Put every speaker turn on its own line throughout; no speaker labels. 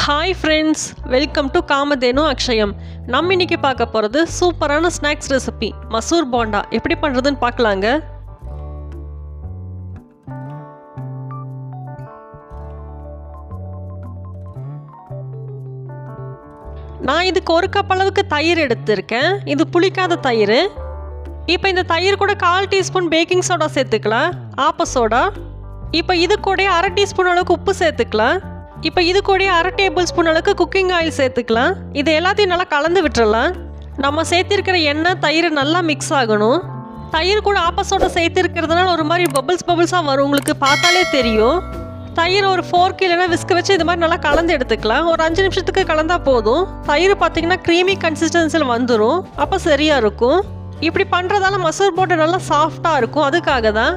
Hi friends, welcome to Kamadhenu Akshayam. நம்ம இன்னைக்கு பார்க்க போகிறது சூப்பரான ஸ்நாக்ஸ் ரெசிபி மசூர் போண்டா. எப்படி பண்ணுறதுன்னு பார்க்கலாங்க. நான் இதுக்கு 1 கப் அளவுக்கு தயிர் எடுத்திருக்கேன். இது புளிக்காத தயிர். இப்போ இந்த தயிர் கூட 1/4 டீஸ்பூன் பேக்கிங் சோடா சேர்த்துக்கலாம், ஆப்ப சோடா. இப்போ இது கூட 1/2 டீஸ்பூன் அளவுக்கு உப்பு சேர்த்துக்கலாம். இப்போ இது கூட 1/2 டேபிள் ஸ்பூன் அளவுக்கு குக்கிங் ஆயில் சேர்த்துக்கலாம். இது எல்லாத்தையும் நல்லா கலந்து விட்டுறலாம். நம்ம சேர்த்திருக்கிற எண்ணெய் தயிர் நல்லா மிக்ஸ் ஆகணும். தயிர் கூட ஆப்போசோட சேர்த்திருக்கிறதுனால ஒரு மாதிரி பபிள்ஸாக வரும், உங்களுக்கு பார்த்தாலே தெரியும். தயிர் ஒரு ஃபோர்க் இல்லைன்னா விஸ்க் வச்சு இது மாதிரி நல்லா கலந்து எடுத்துக்கலாம். ஒரு 5 நிமிஷத்துக்கு கலந்தால் போதும். தயிர் பார்த்தீங்கன்னா க்ரீமி கன்சிஸ்டன்சியில் வந்துடும், அப்போ சரியாக இருக்கும். இப்படி பண்ணுறதால மசூர் போண்டா நல்லா சாஃப்டாக இருக்கும், அதுக்காக தான்.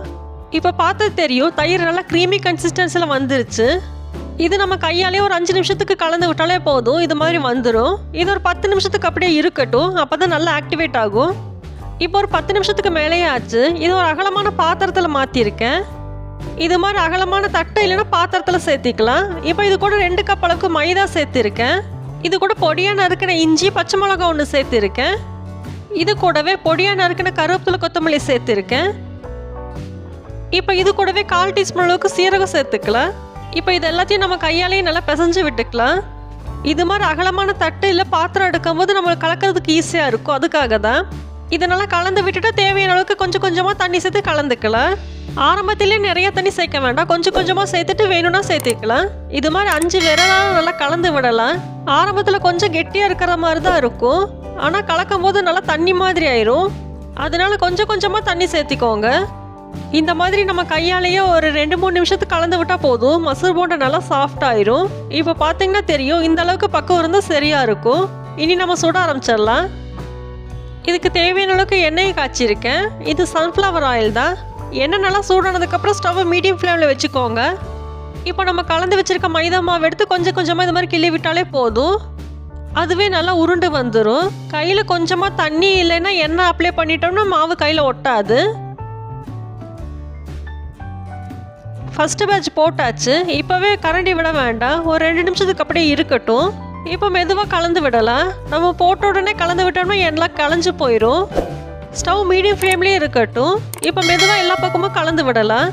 இப்போ பார்த்தா தெரியும், தயிர் நல்லா க்ரீமி கன்சிஸ்டன்சியில் வந்துருச்சு. இது நம்ம கையாலே ஒரு 5 நிமிஷத்துக்கு கலந்து விட்டாலே போதும், இது மாதிரி வந்துடும். இது ஒரு 10 நிமிஷத்துக்கு அப்படியே இருக்கட்டும், அப்போ தான் நல்லா ஆக்டிவேட் ஆகும். இப்போ ஒரு 10 நிமிஷத்துக்கு மேலேயே ஆச்சு. இது ஒரு அகலமான பாத்திரத்தில் மாற்றிருக்கேன். இது மாதிரி அகலமான தட்டை இல்லைன்னா பாத்திரத்தில் சேர்த்திக்கலாம். இப்போ இது கூட 2 கப் அளவுக்கு மைதா சேர்த்திருக்கேன். இது கூட பொடியாக நறுக்கின இஞ்சி, பச்சை மிளகாய் ஒன்று சேர்த்திருக்கேன். இது கூடவே பொடியாக நறுக்கின கருவேப்பிலை, கொத்தமல்லி சேர்த்திருக்கேன். இப்போ இது கூடவே 1/4 டீஸ்பூன் அளவுக்கு சீரகம் சேர்த்துக்கலாம். இப்போ இது எல்லாத்தையும் நம்ம கையாலேயே நல்லா பிசைஞ்சு விட்டுக்கலாம். இது மாதிரி அகலமான தட்டு இல்லை பாத்திரம் எடுக்கும் போது நம்ம கலக்கிறதுக்கு ஈஸியாக இருக்கும், அதுக்காக தான். இதை நல்லா கலந்து விட்டுட்டு தேவையான அளவுக்கு கொஞ்சம் கொஞ்சமாக தண்ணி சேர்த்து கலந்துக்கலாம். ஆரம்பத்திலே நிறைய தண்ணி சேர்க்க வேண்டாம், கொஞ்சம் கொஞ்சமாக சேர்த்துட்டு வேணும்னா சேர்த்துக்கலாம். இது மாதிரி 5 விரலால் நல்லா கலந்து விடலாம். ஆரம்பத்தில் கொஞ்சம் கெட்டியாக இருக்கிற மாதிரி தான் இருக்கும், ஆனால் கலக்கும் போது நல்லா தண்ணி மாதிரி ஆயிரும். அதனால கொஞ்சம் கொஞ்சமாக தண்ணி சேர்த்திக்கோங்க. இந்த மாதிரி நம்ம கையாலேயே ஒரு 2-3 நிமிஷத்துக்கு கலந்து விட்டால் போதும், மசூர் போண்டா நல்லா சாஃப்ட் ஆயிரும். இப்போ பார்த்தீங்கன்னா தெரியும், இந்த அளவுக்கு பக்கம் இருந்தால் சரியாக இருக்கும். இனி நம்ம சுட ஆரம்பிச்சிடலாம். இதுக்கு தேவையான அளவுக்கு எண்ணெயை காய்ச்சிருக்கேன். இது சன்ஃப்ளவர் ஆயில் தான். எண்ணெய் நல்லா சூடானதுக்கப்புறம் ஸ்டவ்வை மீடியம் ஃப்ளேமில் வச்சுக்கோங்க. இப்போ நம்ம கலந்து வச்சுருக்க மைதா மாவு எடுத்து கொஞ்சம் கொஞ்சமாக இது மாதிரி கிள்ளி விட்டாலே போதும், அதுவே நல்லா உருண்டு வந்துடும். கையில் கொஞ்சமாக தண்ணி இல்லைன்னா எண்ணெய் அப்ளை பண்ணிட்டோம்னா மாவு கையில் ஒட்டாது. ஃபஸ்ட்டு பேட்ச் போட்டாச்சு. இப்போவே கரண்டி விட வேண்டாம், ஒரு 2 நிமிஷத்துக்கு அப்படியே இருக்கட்டும். இப்போ மெதுவாக கலந்து விடலாம். நம்ம போட்ட உடனே கலந்து விட்டோம்னா எண்ணெய் கலைஞ்சு போயிடும். ஸ்டவ் மீடியம் ஃப்ளேம்லேயே இருக்கட்டும். இப்போ மெதுவாக எல்லா பக்கமும் கலந்து விடலாம்.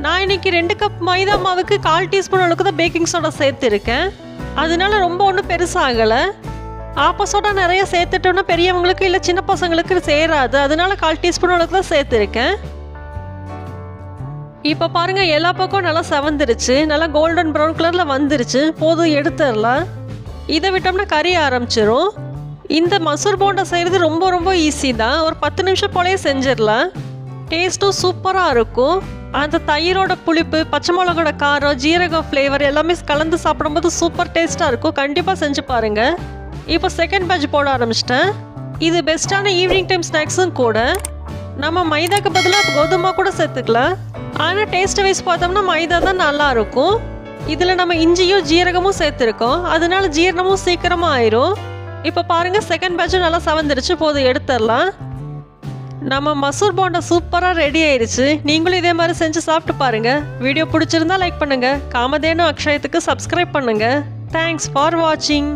நான் இன்றைக்கி 2 கப் மைதா மாவுக்கு 1/4 டீஸ்பூன் அளவுக்கு தான் பேக்கிங் சோடா சேர்த்துருக்கேன். அதனால ரொம்ப ஒன்றும் பெருசாகலை. ஆப்ப சோடா நிறைய சேர்த்துட்டோன்னா பெரியவங்களுக்கு இல்லை சின்ன பசங்களுக்கு சேராது, அதனால 1/4 டீஸ்பூன் அளவுக்கு தான் சேர்த்துருக்கேன். இப்போ பாருங்கள், எல்லா பக்கம் நல்லா செவந்துருச்சு, நல்லா கோல்டன் ப்ரௌன் கலரில் வந்துருச்சு. போதும், எடுத்துடலாம். இதை விட்டோம்னா கறிய ஆரம்பிச்சிடும். இந்த மசூர் போண்டா செய்கிறது ரொம்ப ரொம்ப ஈஸி தான். ஒரு 10 நிமிஷம் போலேயே செஞ்சிடலாம். டேஸ்ட்டும் சூப்பராக இருக்கும். அந்த தயிரோட புளிப்பு, பச்சை மிளகோட காரம், ஜீரகம் ஃப்ளேவர் எல்லாமே கலந்து சாப்பிடும்போது சூப்பர் டேஸ்ட்டாக இருக்கும். கண்டிப்பாக செஞ்சு பாருங்கள். இப்போ செகண்ட் பேட்ச் போட ஆரம்பிச்சிட்டேன். இது பெஸ்ட்டான ஈவினிங் டைம் ஸ்நாக்ஸும் கூட. நம்ம மைதாக்கு பதிலாக கோதுமை கூட சேர்த்துக்கலாம், ஆனால் டேஸ்ட் வைஸ் பார்த்தோம்னா மைதா தான் நல்லா இருக்கும். இதில் நம்ம இஞ்சியும் ஜீரகமும் சேர்த்துருக்கோம், அதனால ஜீரணமும் சீக்கிரமாக ஆயிரும். இப்போ பாருங்கள், செகண்ட் பேட்சும் நல்லா செவந்துருச்சு. போதும், எடுத்துடலாம். நம்ம மசூர் போண்டா சூப்பராக ரெடி ஆயிடுச்சு. நீங்களும் இதே மாதிரி செஞ்சு சாப்பிட்டு பாருங்கள். வீடியோ பிடிச்சிருந்தா லைக் பண்ணுங்கள். காமதேனு அக்ஷயத்துக்கு சப்ஸ்கிரைப் பண்ணுங்கள். தேங்க்ஸ் ஃபார் வாட்சிங்.